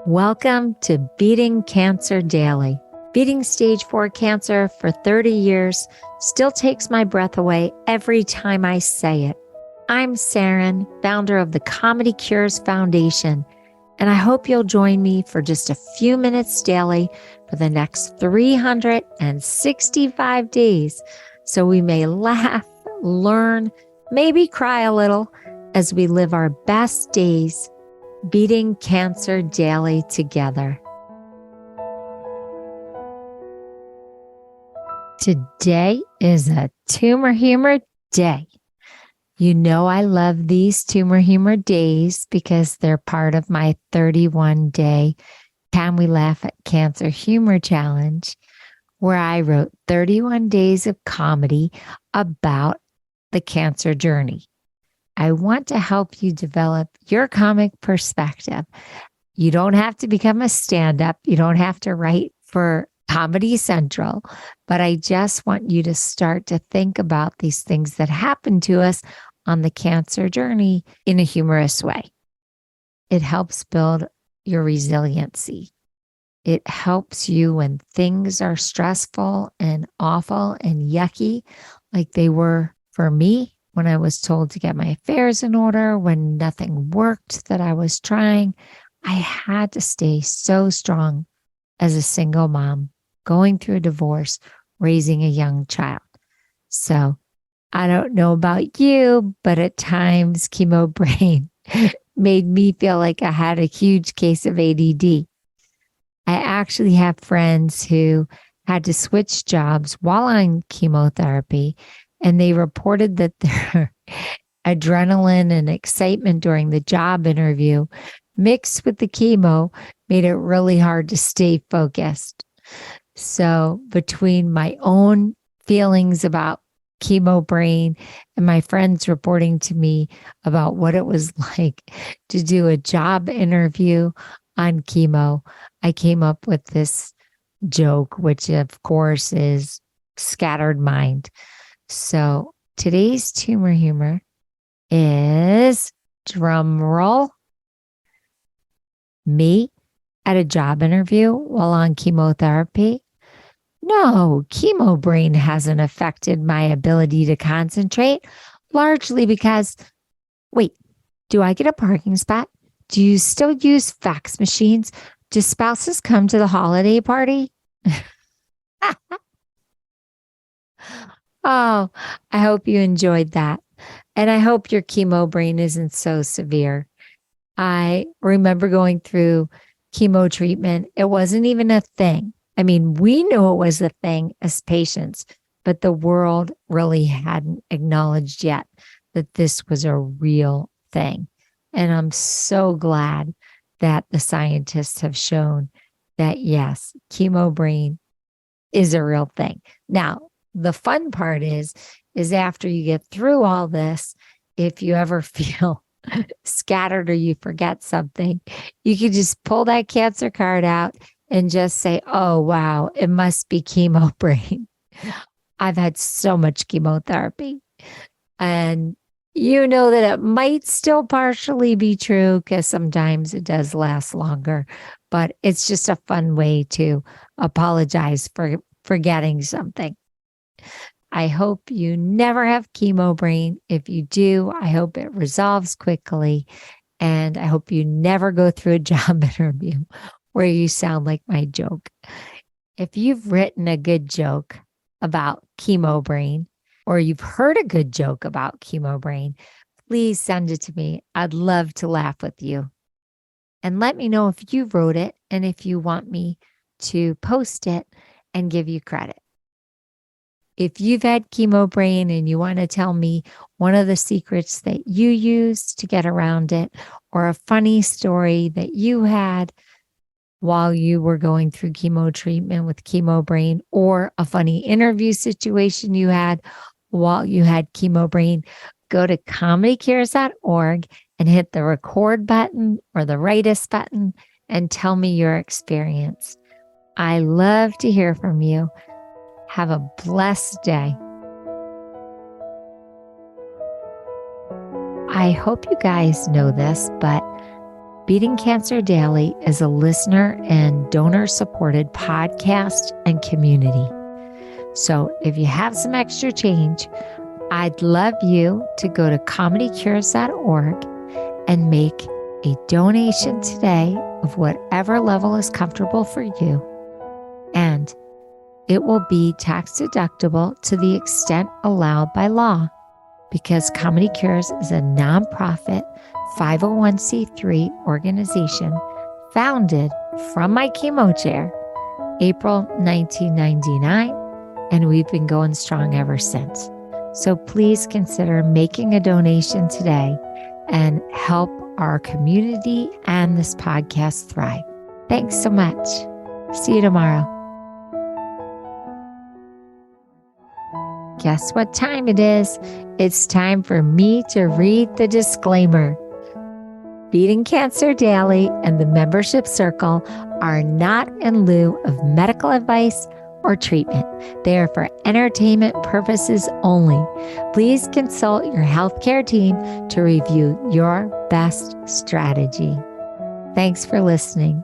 Welcome to Beating Cancer Daily. Beating stage 4 cancer for 30 years still takes my breath away every time I say it. I'm Saranne, founder of the Comedy Cures Foundation, and I hope you'll join me for just a few minutes daily for the next 365 days so we may laugh, learn, maybe cry a little as we live our best days beating cancer daily together. Today is a tumor humor day. You know I love these tumor humor days because they're part of my 31-day Can We Laugh at Cancer Humor Challenge, where I wrote 31 days of comedy about the cancer journey. I want to help you develop your comic perspective. You don't have to become a stand-up. You don't have to write for Comedy Central, but I just want you to start to think about these things that happen to us on the cancer journey in a humorous way. It helps build your resiliency. It helps you when things are stressful and awful and yucky, like they were for me when I was told to get my affairs in order, when nothing worked that I was trying. I had to stay so strong as a single mom, going through a divorce, raising a young child. So I don't know about you, but at times chemo brain made me feel like I had a huge case of ADD. I actually have friends who had to switch jobs while on chemotherapy, and they reported that their adrenaline and excitement during the job interview mixed with the chemo made it really hard to stay focused. So between my own feelings about chemo brain and my friends reporting to me about what it was like to do a job interview on chemo, I came up with this joke, which of course is scattered mind. So today's tumor humor is, drum roll, me at a job interview while on chemotherapy. No, chemo brain hasn't affected my ability to concentrate, largely because, wait, do I get a parking spot? Do you still use fax machines? Do spouses come to the holiday party? Oh, I hope you enjoyed that. And I hope your chemo brain isn't so severe. I remember going through chemo treatment. It wasn't even a thing. I mean, we knew it was a thing as patients, but the world really hadn't acknowledged yet that this was a real thing. And I'm so glad that the scientists have shown that, yes, chemo brain is a real thing. Now, the fun part is after you get through all this, if you ever feel scattered or you forget something, you can just pull that cancer card out and just say, oh, wow, it must be chemo brain. I've had so much chemotherapy. And you know that it might still partially be true because sometimes it does last longer, but it's just a fun way to apologize for forgetting something. I hope you never have chemo brain. If you do, I hope it resolves quickly. And I hope you never go through a job interview where you sound like my joke. If you've written a good joke about chemo brain, or you've heard a good joke about chemo brain, please send it to me. I'd love to laugh with you. And let me know if you wrote it and if you want me to post it and give you credit. If you've had chemo brain and you want to tell me one of the secrets that you used to get around it, or a funny story that you had while you were going through chemo treatment with chemo brain, or a funny interview situation you had while you had chemo brain, go to comedycures.org and hit the record button or the write us button and tell me your experience. I love to hear from you. Have a blessed day. I hope you guys know this, but Beating Cancer Daily is a listener and donor-supported podcast and community. So if you have some extra change, I'd love you to go to comedycures.org and make a donation today of whatever level is comfortable for you. And it will be tax deductible to the extent allowed by law, because Comedy Cures is a nonprofit 501c3 organization founded from my chemo chair, April 1999, and we've been going strong ever since. So please consider making a donation today and help our community and this podcast thrive. Thanks so much. See you tomorrow. Guess what time it is? It's time for me to read the disclaimer. Beating Cancer Daily and the membership circle are not in lieu of medical advice or treatment. They are for entertainment purposes only. Please consult your healthcare team to review your best strategy. Thanks for listening.